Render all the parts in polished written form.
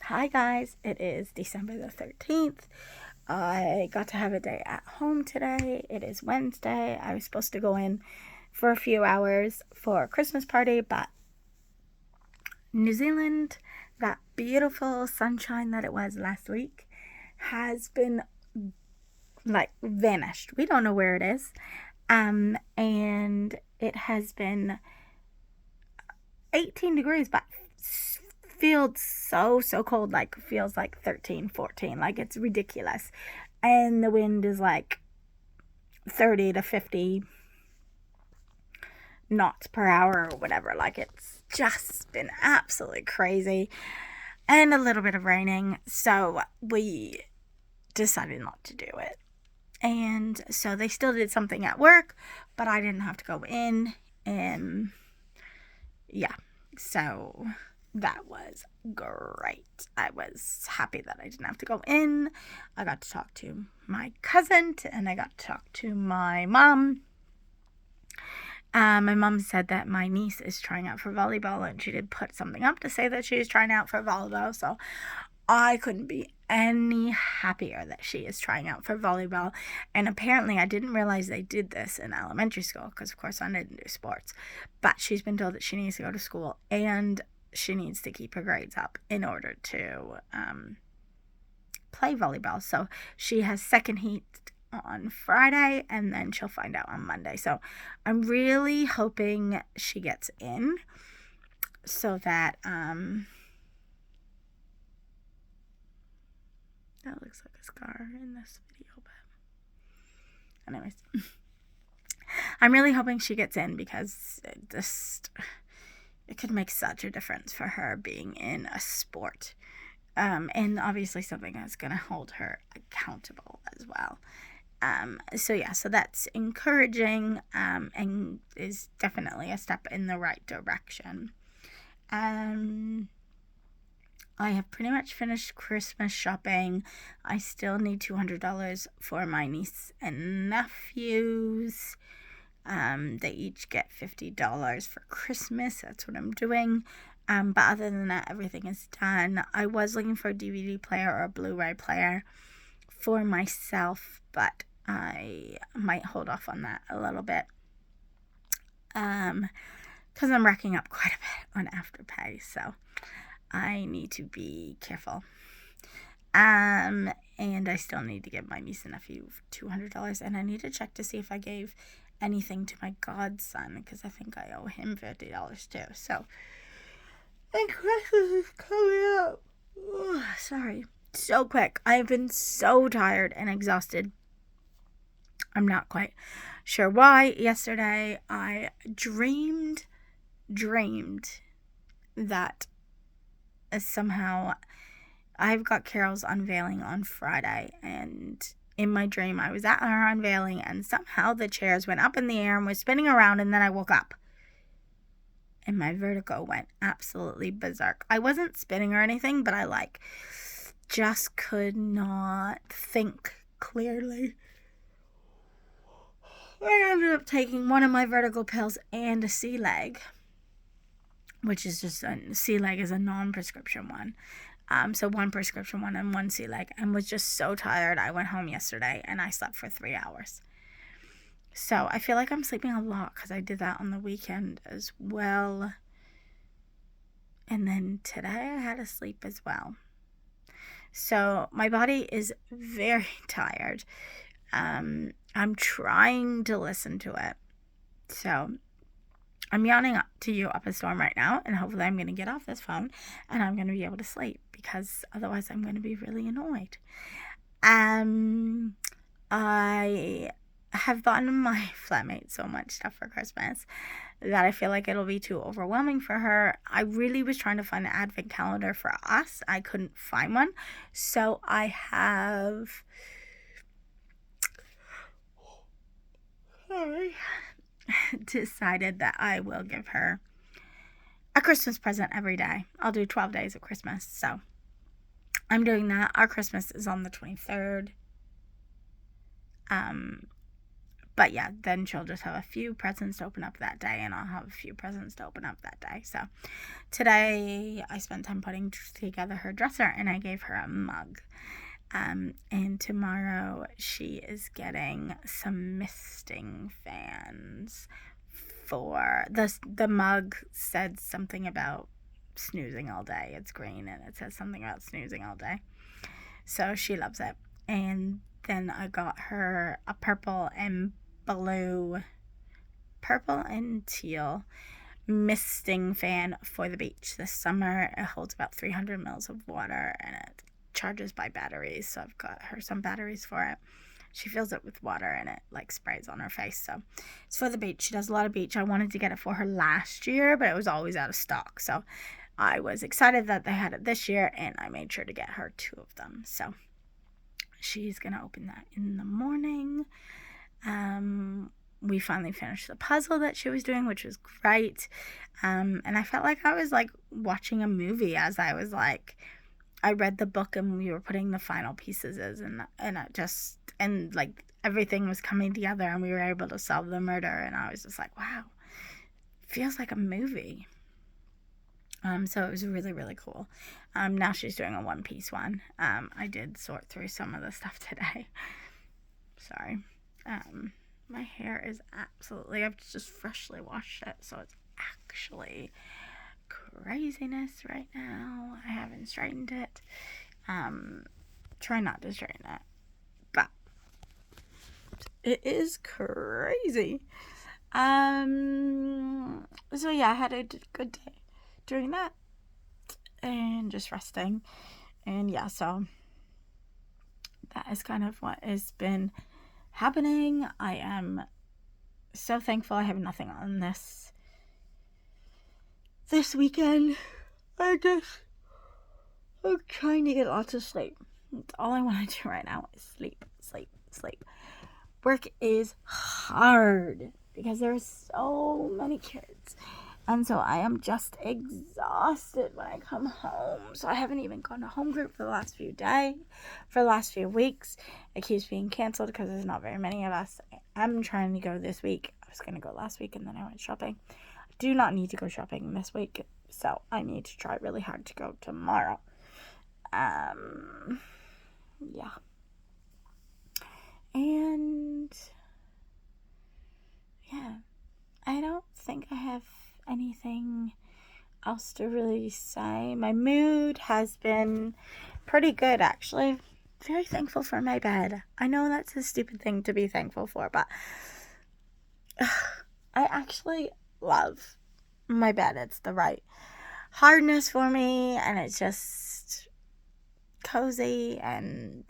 Hi guys, it is December the 13th. I got to have a day at home today. It is Wednesday. I was supposed to go in for a few hours for a Christmas party, but New Zealand, that beautiful sunshine that it was last week, has been like vanished. We don't know where it is. And it has been 18 degrees, but feels so cold, like feels like 13, 14, like it's ridiculous. And the wind is like 30 to 50 knots per hour or whatever. Like it's just been absolutely crazy, and a little bit of raining, so we decided not to do it. And so they still did something at work, but I didn't have to go in. And yeah, so that was great. I was happy that I didn't have to go in. I got to talk to my cousin, and I got to talk to my mom. My mom said that my niece is trying out for volleyball, and she did put something up to say that she is trying out for volleyball. So I couldn't be any happier that she is trying out for volleyball. And apparently, I didn't realize they did this in elementary school because, of course, I didn't do sports. But she's been told that she needs to go to school and she needs to keep her grades up in order to play volleyball. So she has second heat on Friday, and then she'll find out on Monday. So I'm really hoping she gets in so that that looks like a scar in this video, but anyways, I'm really hoping she gets in because it could make such a difference for her being in a sport, and obviously something that's going to hold her accountable as well. So that's encouraging, and is definitely a step in the right direction. I have pretty much finished Christmas shopping. I still need $200 for my niece and nephews. They each get $50 for Christmas. That's what I'm doing. But other than that, everything is done. I was looking for a DVD player or a Blu-ray player for myself, but I might hold off on that a little bit. Because I'm racking up quite a bit on Afterpay, so I need to be careful. And I still need to give my niece and nephew $200, and I need to check to see if I gave anything to my godson, because I think I owe him $50 too. So, and Christmas is coming up. Ugh, sorry. So quick. I've been so tired and exhausted. I'm not quite sure why. Yesterday, I dreamed that somehow I've got Carol's unveiling on Friday, and in my dream I was at her unveiling, and somehow the chairs went up in the air and were spinning around, and then I woke up and my vertigo went absolutely berserk. I wasn't spinning or anything, but I just could not think clearly. I ended up taking one of my vertigo pills and a sea leg, which is just sea leg is a non-prescription one. So one prescription one and one sea leg, and was just so tired. I went home yesterday and I slept for 3 hours. So I feel like I'm sleeping a lot because I did that on the weekend as well. And then today I had to sleep as well. So my body is very tired. I'm trying to listen to it. So I'm yawning to you up a storm right now, and hopefully I'm going to get off this phone and I'm going to be able to sleep, because otherwise I'm going to be really annoyed. I have gotten my flatmate so much stuff for Christmas that I feel like it'll be too overwhelming for her. I really was trying to find an advent calendar for us. I couldn't find one. So I have... decided that I will give her a Christmas present every day. I'll do 12 days of Christmas. So I'm doing that. Our Christmas is on the 23rd. But yeah, then she'll just have a few presents to open up that day, and I'll have a few presents to open up that day. So today I spent time putting together her dresser, and I gave her a mug. And tomorrow she is getting some misting fans for the mug said something about snoozing all day. It's green and it says something about snoozing all day. So she loves it. And then I got her a purple and teal misting fan for the beach this summer. It holds about 300 mils of water and it charges by batteries. So I've got her some batteries for it. She fills it with water and it like sprays on her face. So it's for the beach. She does a lot of beach. I wanted to get it for her last year, but it was always out of stock. So I was excited that they had it this year, and I made sure to get her 2 of them. So she's going to open that in the morning. We finally finished the puzzle that she was doing, which was great. And I felt like I was like watching a movie as I was like, I read the book and we were putting the final pieces and like everything was coming together and we were able to solve the murder, and I was just like, wow, feels like a movie. So it was really, really cool. Now she's doing a one-piece one. I did sort through some of the stuff today. Sorry. My hair is absolutely, I've just freshly washed it, so it's actually craziness right now. I haven't straightened it. Try not to straighten it, but it is crazy. So yeah, I had a good day doing that and just resting, and yeah, so that is kind of what has been happening. I am so thankful I have nothing on this weekend. I'm trying to get lots of sleep. That's all I want to do right now is sleep. Work is hard because there are so many kids, and so I am just exhausted when I come home. So I haven't even gone to home group for the last few weeks. It keeps being canceled because there's not very many of us. I'm trying to go this week. I was going to go last week and then I went shopping. I do not need to go shopping this week, so I need to try really hard to go tomorrow. Yeah. And yeah, I don't think I have anything else to really say. My mood has been pretty good, actually. Very thankful for my bed. I know that's a stupid thing to be thankful for, but I actually love my bed. It's the right hardness for me, and it's just cozy, and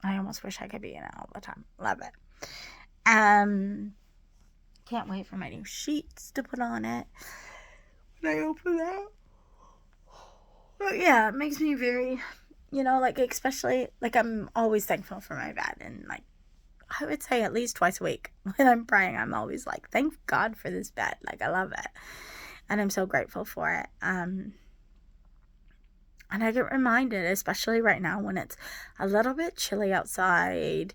I almost wish I could be in it all the time. Love it. Can't wait for my new sheets to put on it when I open that. But yeah, it makes me very, like, especially, like, I'm always thankful for my bed, and like, I would say at least twice a week when I'm praying, I'm always like, thank God for this bed. Like, I love it, and I'm so grateful for it. And I get reminded, especially right now when it's a little bit chilly outside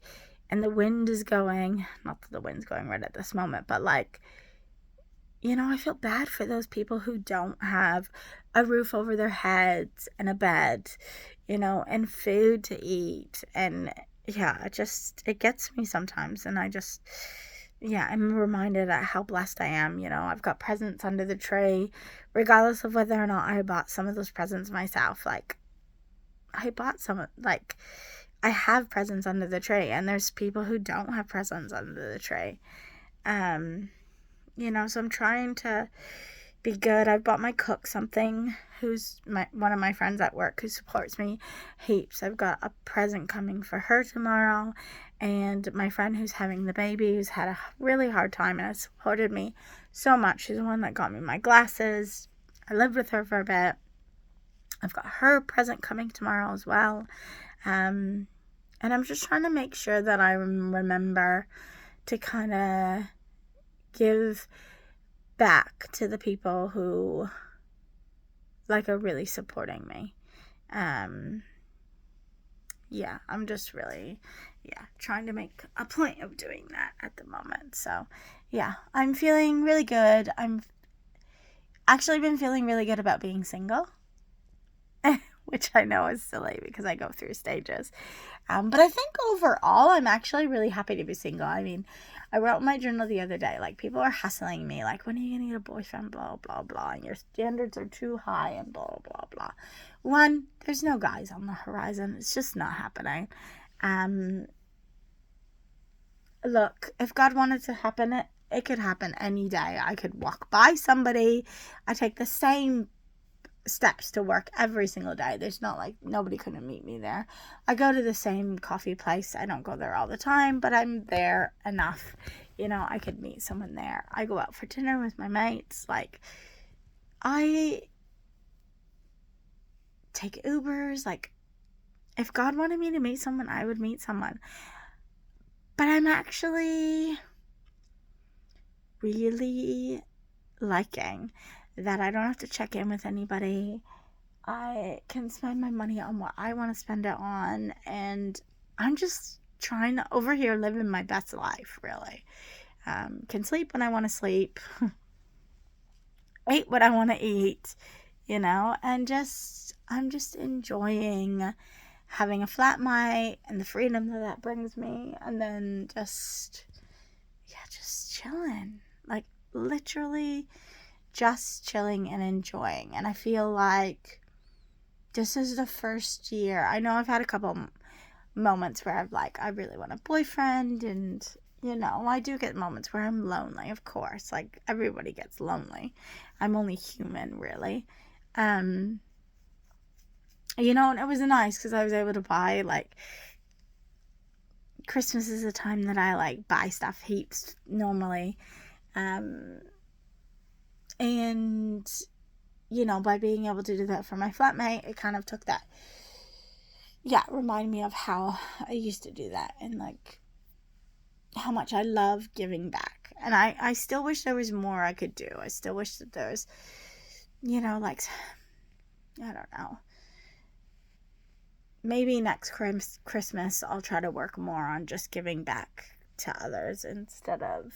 and the wind is going, not that the wind's going right at this moment, but like, I feel bad for those people who don't have a roof over their heads and a bed, and food to eat. And yeah, it gets me sometimes. And I'm reminded at how blessed I am. I've got presents under the tree, regardless of whether or not I bought some of those presents myself. Like, I have presents under the tree, and there's people who don't have presents under the tree. So I'm trying to be good. I've bought my cook something, who's one of my friends at work who supports me heaps. I've got a present coming for her tomorrow, and my friend who's having the baby, who's had a really hard time and has supported me so much. She's the one that got me my glasses. I lived with her for a bit. I've got her present coming tomorrow as well. And I'm just trying to make sure that I remember to kind of give back to the people who are really supporting me. yeah, I'm just really, trying to make a point of doing that at the moment. So, yeah, I'm feeling really good. I'm actually been feeling really good about being single, which I know is silly because I go through stages. But I think overall, I'm actually really happy to be single. I mean, I wrote in my journal the other day, like, people are hustling me, like, when are you going to get a boyfriend, blah, blah, blah, and your standards are too high, and blah, blah, blah. One, there's no guys on the horizon. It's just not happening. Look, if God wanted to happen, it could happen any day. I could walk by somebody. I take the same steps to work every single day. There's not like nobody couldn't meet me there. I go to the same coffee place. I don't go there all the time, but I'm there enough. I could meet someone there. I go out for dinner with my mates. Like, I take Ubers. Like, if God wanted me to meet someone, I would meet someone. But I'm actually really liking that I don't have to check in with anybody. I can spend my money on what I want to spend it on, and I'm just trying to over here living my best life, really. Can sleep when I want to sleep, eat what I want to eat, and I'm just enjoying having a flatmate and the freedom that brings me, and then just chilling, like literally just chilling and enjoying. And I feel like this is the first year. I know I've had a couple moments where I've like, I really want a boyfriend, and I do get moments where I'm lonely, of course. Like, everybody gets lonely. I'm only human, really. And it was nice because I was able to buy, like, Christmas is a time that I like buy stuff heaps normally. And by being able to do that for my flatmate, it kind of took that, remind me of how I used to do that, and like how much I love giving back. And I still wish there was more I could do. I still wish that there was, like, I don't know, maybe next Christmas I'll try to work more on just giving back to others instead of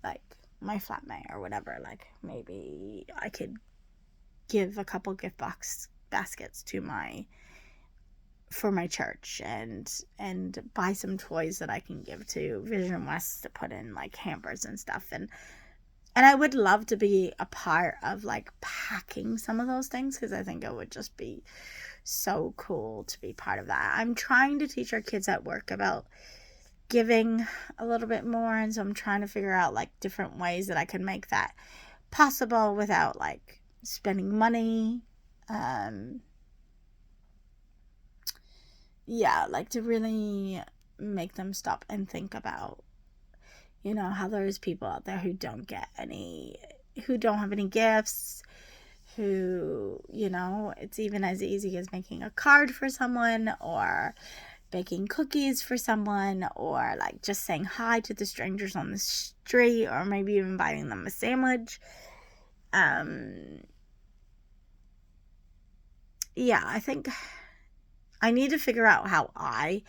like my flatmate or whatever. Like, maybe I could give a couple gift baskets for my church, and buy some toys that I can give to Vision West to put in like hampers and stuff. And I would love to be a part of like packing some of those things, because I think it would just be so cool to be part of that. I'm trying to teach our kids at work about giving a little bit more, and so I'm trying to figure out like different ways that I can make that possible without like spending money. Like to really make them stop and think about, how there's people out there who don't have any gifts, who, it's even as easy as making a card for someone, or baking cookies for someone, or like just saying hi to the strangers on the street, or maybe even buying them a sandwich. I think I need to figure out how I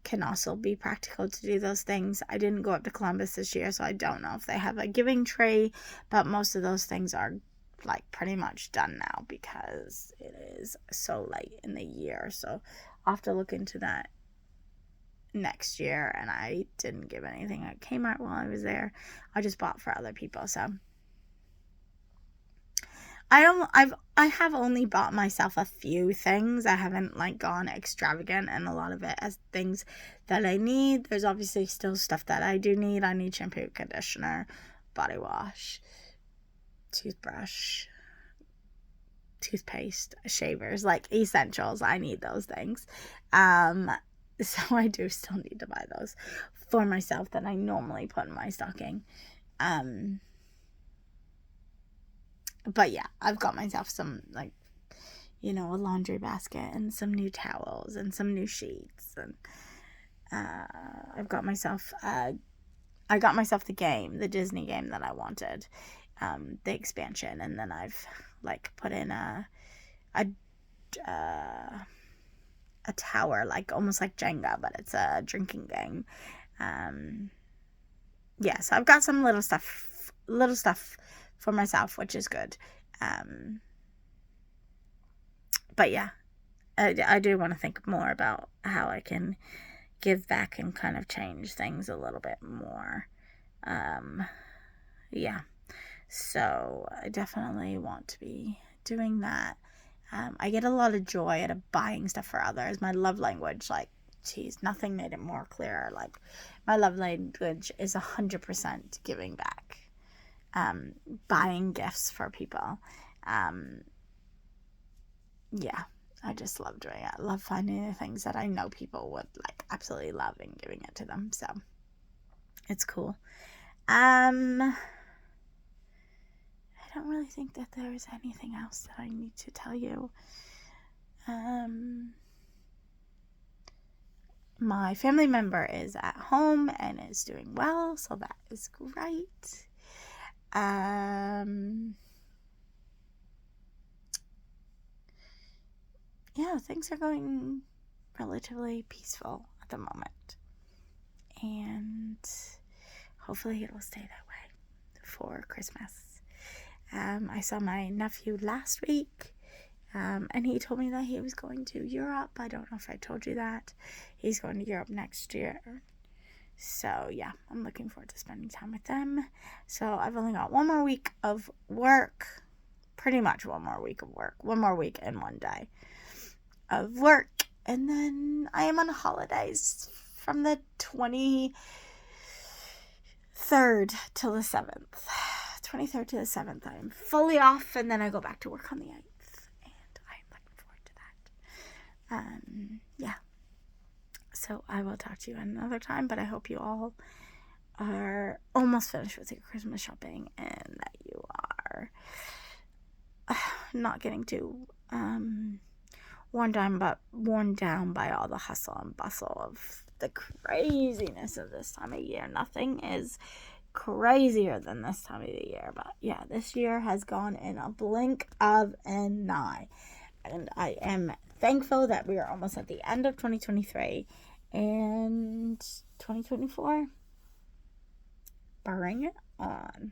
can also be practical to do those things. I didn't go up to Columbus this year, so I don't know if they have a giving tree, but most of those things are like pretty much done now because it is so late in the year. So I'll have to look into that next year. And I didn't give anything at Kmart while I was there. I just bought for other people. So I have only bought myself a few things. I haven't like gone extravagant, and a lot of it as things that I need. There's obviously still stuff that I do need. I need shampoo, conditioner, body wash, toothbrush, toothpaste, shavers, like essentials. I need those things. So I do still need to buy those for myself that I normally put in my stocking. But yeah, I've got myself some, like, a laundry basket and some new towels and some new sheets. And I've got myself, I got myself the Disney game that I wanted, the expansion. And then I've, like, put in a a tower, like almost like Jenga, but it's a drinking game. Yeah, so I've got some little stuff for myself, which is good. But yeah, I do want to think more about how I can give back and kind of change things a little bit more. Yeah, so I definitely want to be doing that. I get a lot of joy out of buying stuff for others. My love language, like, geez, nothing made it more clear. Like, my love language is 100% giving back, buying gifts for people. Yeah, I just love doing it. I love finding the things that I know people would like absolutely love and giving it to them. So it's cool. I don't really think that there is anything else that I need to tell you. My family member is at home and is doing well, so that is great. Yeah, things are going relatively peaceful at the moment, and hopefully it will stay that way for Christmas. I saw my nephew last week, and he told me that he was going to Europe. I don't know if I told you that. He's going to Europe next year. So yeah, I'm looking forward to spending time with them. So I've only got one more week of work, pretty much one more week of work, one more week and one day of work, and then I am on holidays from the 23rd till the 7th. 23rd to the 7th, I am fully off, and then I go back to work on the 8th, and I'm looking forward to that. Yeah. So I will talk to you another time, but I hope you all are almost finished with your Christmas shopping, and that you are not getting too worn down by all the hustle and bustle of the craziness of this time of year. Nothing is crazier than this time of the year, but yeah, this year has gone in a blink of an eye, and I am thankful that we are almost at the end of 2023 and 2024. Bring it on.